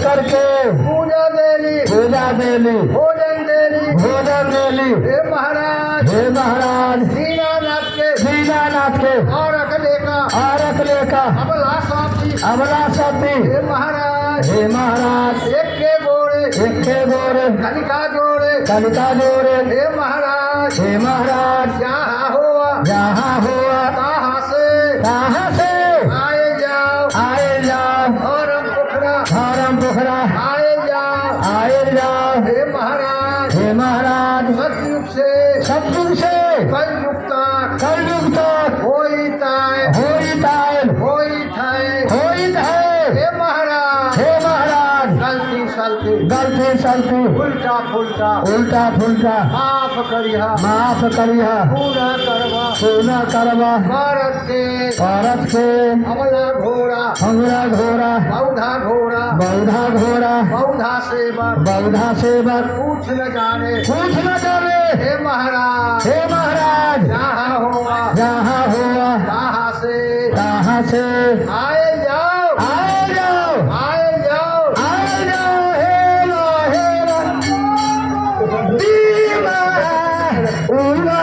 करके पूजा देली भोजन देली हे महाराज दीनानाथ के औरत लेका अबला सती हे महाराज एक के गोरे कलिका जोड़े हे महाराज जहाँ हुआ कहाँ से आए जाओ धर्म पोखरा आए जाओ हे महाराज सतयुग से कलयुग तक होइत है हे महाराज गलती सलती उल्टा फुलटा माफ करिहा पूर्ण करवा भारत के हमला घोड़ा बौधा घोड़ा बौधा सेवक पूछ न जाने हे महाराज जहाँ हुआ कहाँ से आए जाओ हेला दीवा उला